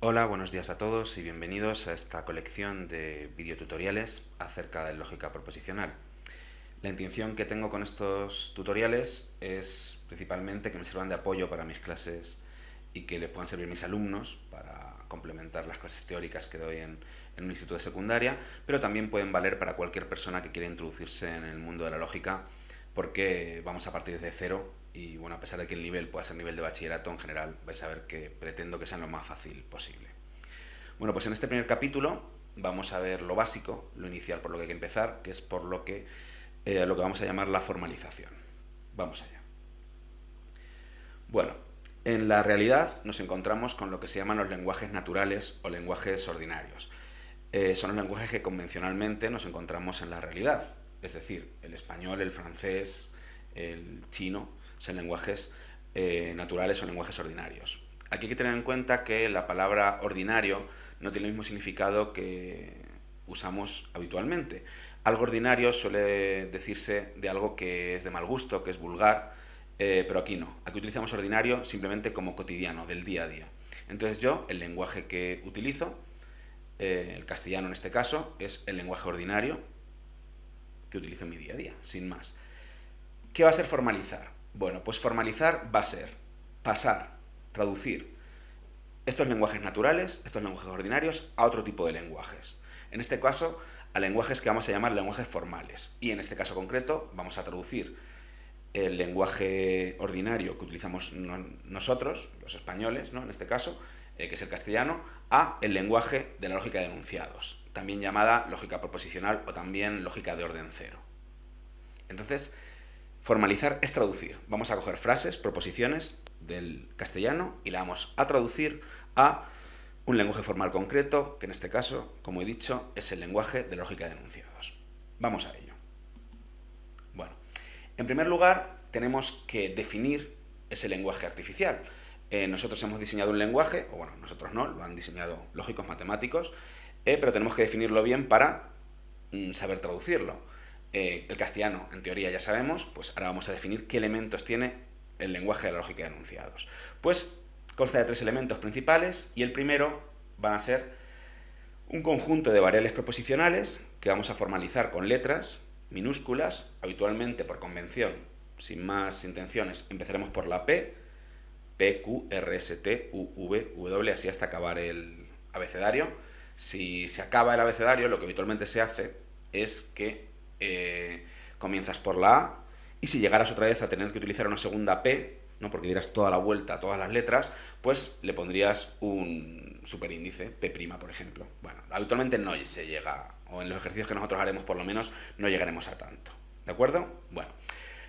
Hola, buenos días a todos y bienvenidos a esta colección de videotutoriales acerca de lógica proposicional. La intención que tengo con estos tutoriales es principalmente que me sirvan de apoyo para mis clases y que les puedan servir a mis alumnos para complementar las clases teóricas que doy en un instituto de secundaria, pero también pueden valer para cualquier persona que quiera introducirse en el mundo de la lógica, porque vamos a partir de cero y bueno, a pesar de que el nivel pueda ser nivel de bachillerato, en general vais a ver que pretendo que sea lo más fácil posible. Bueno, pues en este primer capítulo vamos a ver lo básico, lo inicial por lo que hay que empezar, que es por lo que vamos a llamar la formalización. Vamos allá. Bueno, en la realidad nos encontramos con lo que se llaman los lenguajes naturales o lenguajes ordinarios. Son los lenguajes que convencionalmente nos encontramos en la realidad, es decir, el español, el francés, el chino, son lenguajes naturales o lenguajes ordinarios. Aquí hay que tener en cuenta que la palabra ordinario no tiene el mismo significado que usamos habitualmente. Algo ordinario suele decirse de algo que es de mal gusto, que es vulgar, pero aquí no. Aquí utilizamos ordinario simplemente como cotidiano, del día a día. Entonces yo, el lenguaje que utilizo, el castellano en este caso, es el lenguaje ordinario que utilizo en mi día a día, sin más. ¿Qué va a ser formalizar? Bueno, pues formalizar va a ser pasar, traducir estos lenguajes naturales, estos lenguajes ordinarios, a otro tipo de lenguajes. En este caso, a lenguajes que vamos a llamar lenguajes formales. Y en este caso concreto, vamos a traducir el lenguaje ordinario que utilizamos nosotros, los españoles, ¿no? En este caso, que es el castellano, a el lenguaje de la lógica de enunciados, también llamada lógica proposicional o también lógica de orden cero. Entonces, formalizar es traducir. Vamos a coger frases, proposiciones del castellano y la vamos a traducir a un lenguaje formal concreto, que en este caso, como he dicho, es el lenguaje de la lógica de enunciados. Vamos a ello. Bueno, en primer lugar, tenemos que definir ese lenguaje artificial. Nosotros hemos diseñado un lenguaje, o bueno, nosotros no, lo han diseñado lógicos matemáticos, pero tenemos que definirlo bien para saber traducirlo. El castellano, en teoría ya sabemos, pues ahora vamos a definir qué elementos tiene el lenguaje de la lógica de enunciados. Pues consta de 3 elementos principales y el primero van a ser un conjunto de variables proposicionales que vamos a formalizar con letras minúsculas, habitualmente por convención, sin más intenciones, empezaremos por la P, P, Q, R, S, T, U, V, W, así hasta acabar el abecedario. Si se acaba el abecedario, lo que habitualmente se hace es que comienzas por la A y si llegaras otra vez a tener que utilizar una segunda P, ¿no? Porque dieras toda la vuelta a todas las letras, pues le pondrías un superíndice, P', por ejemplo. Bueno, habitualmente no se llega, o en los ejercicios que nosotros haremos por lo menos, no llegaremos a tanto. ¿De acuerdo? Bueno,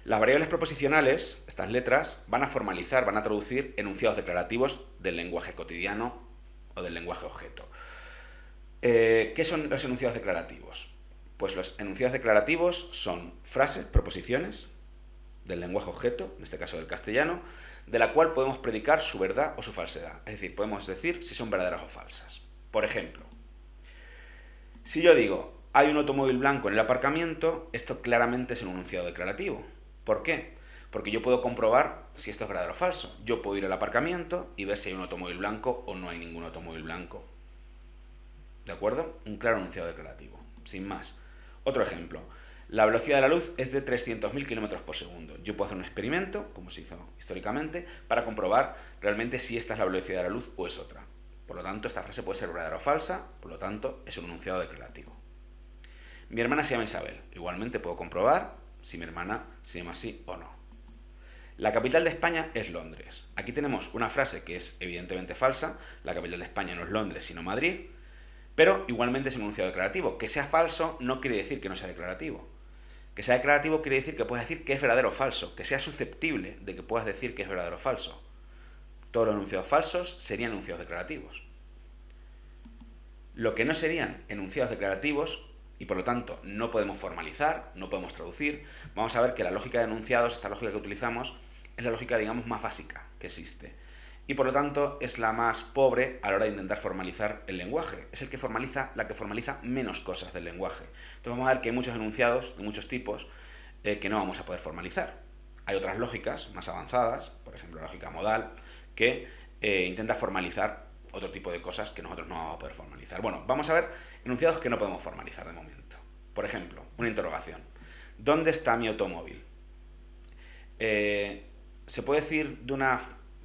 las variables proposicionales, estas letras, van a formalizar, van a traducir enunciados declarativos del lenguaje cotidiano o del lenguaje objeto. ¿Qué son los enunciados declarativos? Pues los enunciados declarativos son frases, proposiciones del lenguaje objeto, en este caso del castellano, de la cual podemos predicar su verdad o su falsedad. Es decir, podemos decir si son verdaderas o falsas. Por ejemplo, si yo digo, hay un automóvil blanco en el aparcamiento, esto claramente es un enunciado declarativo. ¿Por qué? Porque yo puedo comprobar si esto es verdadero o falso. Yo puedo ir al aparcamiento y ver si hay un automóvil blanco o no hay ningún automóvil blanco. ¿De acuerdo? Un claro enunciado declarativo, sin más. Otro ejemplo. La velocidad de la luz es de 300.000 km por segundo. Yo puedo hacer un experimento, como se hizo históricamente, para comprobar realmente si esta es la velocidad de la luz o es otra. Por lo tanto, esta frase puede ser verdadera o falsa, por lo tanto, es un enunciado declarativo. Mi hermana se llama Isabel. Igualmente puedo comprobar si mi hermana se llama así o no. La capital de España es Londres. Aquí tenemos una frase que es evidentemente falsa. La capital de España no es Londres, sino Madrid. Pero igualmente es un enunciado declarativo. Que sea falso no quiere decir que no sea declarativo. Que sea declarativo quiere decir que puedes decir que es verdadero o falso. Que sea susceptible de que puedas decir que es verdadero o falso. Todos los enunciados falsos serían enunciados declarativos. Lo que no serían enunciados declarativos, y por lo tanto no podemos formalizar, no podemos traducir, vamos a ver que la lógica de enunciados, esta lógica que utilizamos, es la lógica, digamos, más básica que existe. Y por lo tanto es la más pobre a la hora de intentar formalizar el lenguaje. Es la que formaliza menos cosas del lenguaje. Entonces vamos a ver que hay muchos enunciados de muchos tipos que no vamos a poder formalizar. Hay otras lógicas más avanzadas, por ejemplo la lógica modal, que intenta formalizar otro tipo de cosas que nosotros no vamos a poder formalizar. Bueno, vamos a ver enunciados que no podemos formalizar de momento. Por ejemplo, una interrogación. ¿Dónde está mi automóvil? ¿Se puede decir de una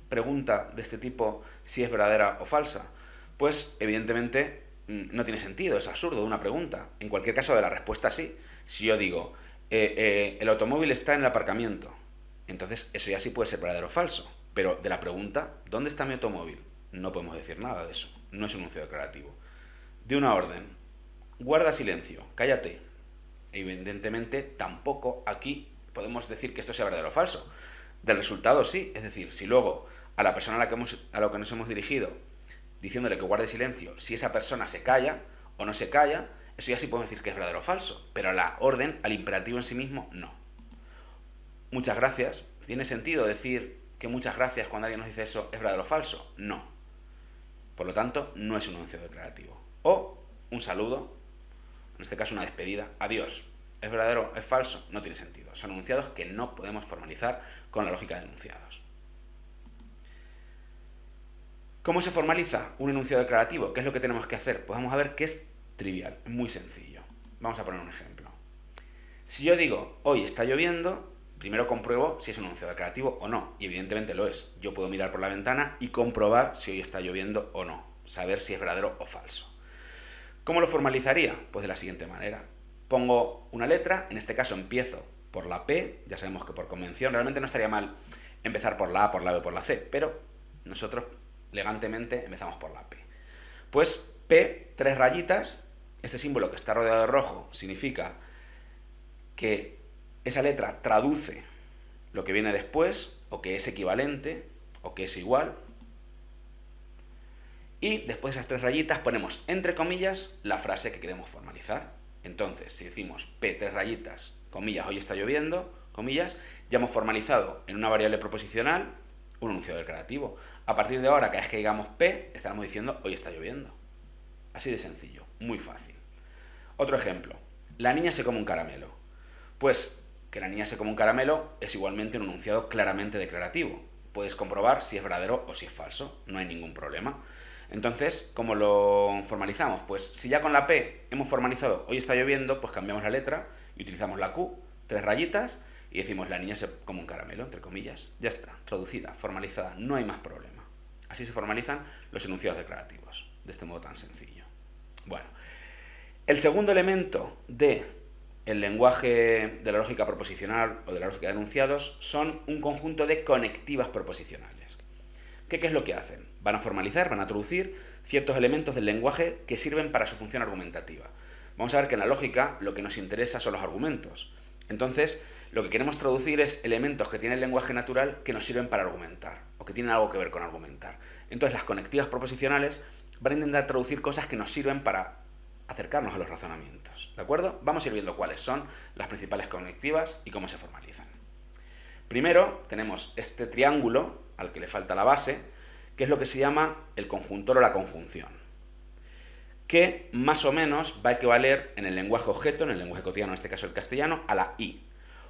pregunta de este tipo si es verdadera o falsa? Pues evidentemente no tiene sentido, es absurdo una pregunta. En cualquier caso, de la respuesta sí. Si yo digo, el automóvil está en el aparcamiento, entonces eso ya sí puede ser verdadero o falso. Pero de la pregunta, ¿dónde está mi automóvil? No podemos decir nada de eso. No es un enunciado declarativo. De una orden, guarda silencio, cállate. Evidentemente, tampoco aquí podemos decir que esto sea verdadero o falso. Del resultado sí, es decir, si luego a la persona a la que nos hemos dirigido, diciéndole que guarde silencio, si esa persona se calla o no se calla, eso ya sí podemos decir que es verdadero o falso. Pero a la orden, al imperativo en sí mismo, no. Muchas gracias. ¿Tiene sentido decir que muchas gracias cuando alguien nos dice eso es verdadero o falso? No. Por lo tanto, no es un enunciado declarativo. O un saludo, en este caso una despedida, adiós. ¿Es verdadero? ¿Es falso? No tiene sentido. Son enunciados que no podemos formalizar con la lógica de enunciados. ¿Cómo se formaliza un enunciado declarativo? ¿Qué es lo que tenemos que hacer? Pues vamos a ver que es trivial, es muy sencillo. Vamos a poner un ejemplo. Si yo digo, hoy está lloviendo, primero compruebo si es un enunciado declarativo o no. Y evidentemente lo es. Yo puedo mirar por la ventana y comprobar si hoy está lloviendo o no. Saber si es verdadero o falso. ¿Cómo lo formalizaría? Pues de la siguiente manera. Pongo una letra, en este caso empiezo por la P, ya sabemos que por convención realmente no estaría mal empezar por la A, por la B, por la C, pero nosotros elegantemente empezamos por la P. Pues P, 3 rayitas, este símbolo que está rodeado de rojo significa que esa letra traduce lo que viene después, o que es equivalente, o que es igual. Y después de esas 3 rayitas ponemos entre comillas la frase que queremos formalizar. Entonces, si decimos P, 3 rayitas, comillas, hoy está lloviendo, comillas, ya hemos formalizado en una variable proposicional un enunciado declarativo. A partir de ahora, cada vez que digamos P, estaremos diciendo hoy está lloviendo. Así de sencillo, muy fácil. Otro ejemplo, la niña se come un caramelo. Pues que la niña se come un caramelo es igualmente un enunciado claramente declarativo. Puedes comprobar si es verdadero o si es falso, no hay ningún problema. Entonces, ¿cómo lo formalizamos? Pues si ya con la P hemos formalizado hoy está lloviendo, pues cambiamos la letra y utilizamos la Q, 3 rayitas, y decimos la niña se come un caramelo, entre comillas. Ya está, traducida, formalizada, no hay más problema. Así se formalizan los enunciados declarativos, de este modo tan sencillo. Bueno, el segundo elemento del lenguaje de la lógica proposicional o de la lógica de enunciados son un conjunto de conectivas proposicionales. ¿Qué es lo que hacen? Van a formalizar, van a traducir ciertos elementos del lenguaje que sirven para su función argumentativa. Vamos a ver que en la lógica lo que nos interesa son los argumentos. Entonces, lo que queremos traducir es elementos que tiene el lenguaje natural que nos sirven para argumentar, o que tienen algo que ver con argumentar. Entonces, las conectivas proposicionales van a intentar traducir cosas que nos sirven para acercarnos a los razonamientos. ¿De acuerdo? Vamos a ir viendo cuáles son las principales conectivas y cómo se formalizan. Primero, tenemos este triángulo, al que le falta la base, que es lo que se llama el conjuntor o la conjunción, que más o menos va a equivaler en el lenguaje objeto, en el lenguaje cotidiano, en este caso el castellano, a la I,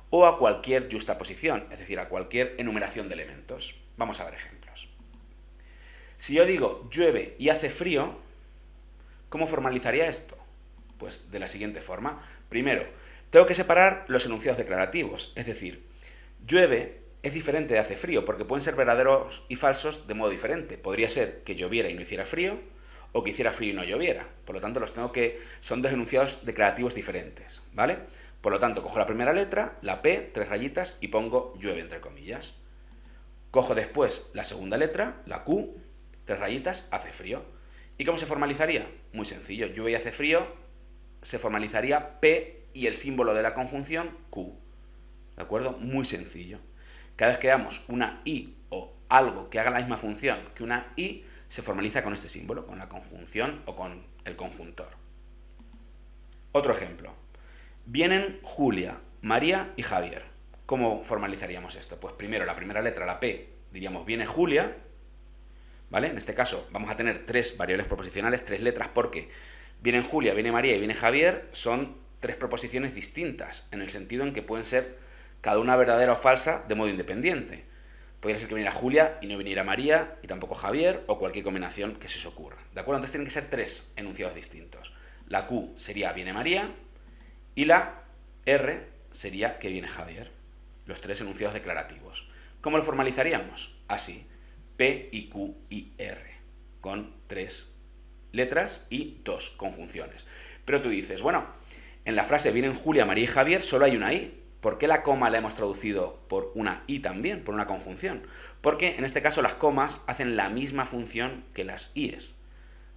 o a cualquier justaposición, es decir, a cualquier enumeración de elementos. Vamos a ver ejemplos. Si yo digo llueve y hace frío, ¿cómo formalizaría esto? Pues de la siguiente forma. Primero, tengo que separar los enunciados declarativos, es decir, llueve es diferente de hace frío, porque pueden ser verdaderos y falsos de modo diferente. Podría ser que lloviera y no hiciera frío, o que hiciera frío y no lloviera. Por lo tanto, son dos enunciados declarativos diferentes, ¿vale? Por lo tanto, cojo la primera letra, la P, 3 rayitas, y pongo llueve entre comillas. Cojo después la segunda letra, la Q, 3 rayitas, hace frío. ¿Y cómo se formalizaría? Muy sencillo, llueve y hace frío, se formalizaría P y el símbolo de la conjunción Q. ¿De acuerdo? Muy sencillo. Cada vez que veamos una I o algo que haga la misma función que una I, se formaliza con este símbolo, con la conjunción o con el conjuntor. Otro ejemplo. Vienen Julia, María y Javier. ¿Cómo formalizaríamos esto? Pues primero, la primera letra, la P, diríamos viene Julia, ¿vale? En este caso vamos a tener 3 variables proposicionales, 3 letras, porque vienen Julia, viene María y viene Javier, son 3 proposiciones distintas, en el sentido en que pueden ser cada una verdadera o falsa de modo independiente. Podría ser que viniera Julia y no viniera María, y tampoco Javier, o cualquier combinación que se os ocurra. ¿De acuerdo? Entonces tienen que ser 3 enunciados distintos. La Q sería viene María, y la R sería que viene Javier. Los 3 enunciados declarativos. ¿Cómo lo formalizaríamos? Así, P y Q y R, con 3 letras y 2 conjunciones. Pero tú dices, bueno, en la frase vienen Julia, María y Javier, solo hay una I. ¿Por qué la coma la hemos traducido por una I también, por una conjunción? Porque en este caso las comas hacen la misma función que las IES,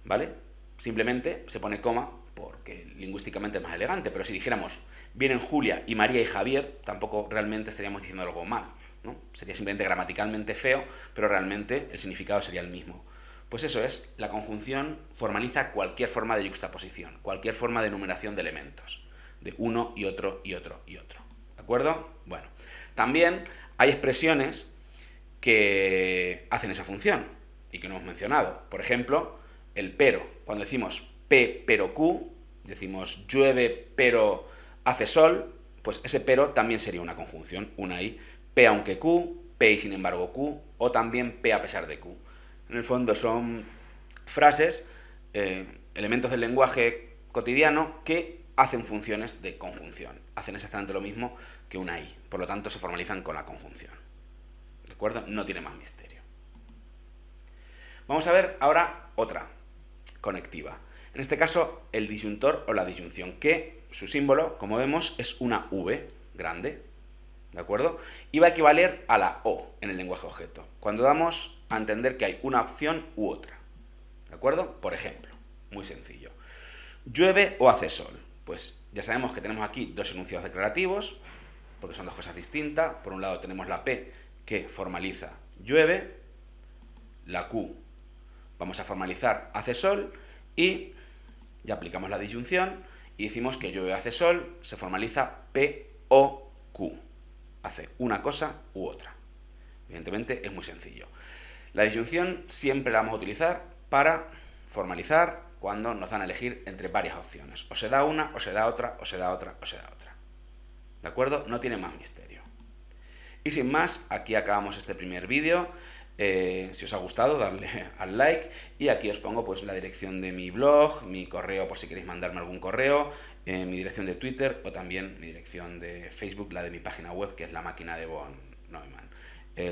¿vale? Simplemente se pone coma porque lingüísticamente es más elegante, pero si dijéramos vienen Julia y María y Javier, tampoco realmente estaríamos diciendo algo mal, ¿no? Sería simplemente gramaticalmente feo, pero realmente el significado sería el mismo. Pues eso es, la conjunción formaliza cualquier forma de yuxtaposición, cualquier forma de numeración de elementos, de uno y otro y otro y otro. ¿De acuerdo? Bueno, también hay expresiones que hacen esa función y que no hemos mencionado. Por ejemplo, el pero. Cuando decimos P pero Q, decimos llueve pero hace sol, pues ese pero también sería una conjunción, una I. P aunque Q, P y sin embargo Q, o también P a pesar de Q. En el fondo son frases, elementos del lenguaje cotidiano que hacen funciones de conjunción. Hacen exactamente lo mismo que una I. Por lo tanto, se formalizan con la conjunción. ¿De acuerdo? No tiene más misterio. Vamos a ver ahora otra conectiva. En este caso, el disyuntor o la disyunción, que su símbolo, como vemos, es una V grande. ¿De acuerdo? Y va a equivaler a la O en el lenguaje objeto, cuando damos a entender que hay una opción u otra. ¿De acuerdo? Por ejemplo, muy sencillo. ¿Llueve o hace sol? Pues ya sabemos que tenemos aquí 2 enunciados declarativos, porque son 2 cosas distintas. Por un lado tenemos la P, que formaliza llueve, la Q vamos a formalizar hace sol, y ya aplicamos la disyunción y decimos que llueve hace sol se formaliza P o Q. Hace una cosa u otra. Evidentemente es muy sencillo. La disyunción siempre la vamos a utilizar para formalizar cuando nos dan a elegir entre varias opciones. O se da una, o se da otra, o se da otra, o se da otra. ¿De acuerdo? No tiene más misterio. Y sin más, aquí acabamos este primer vídeo. Si os ha gustado, darle al like, y aquí os pongo pues la dirección de mi blog, mi correo por si queréis mandarme algún correo, mi dirección de Twitter o también mi dirección de Facebook, la de mi página web, que es La Máquina de von Neumann.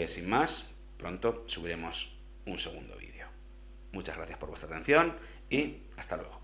Sin más, pronto subiremos un segundo vídeo. Muchas gracias por vuestra atención y hasta luego.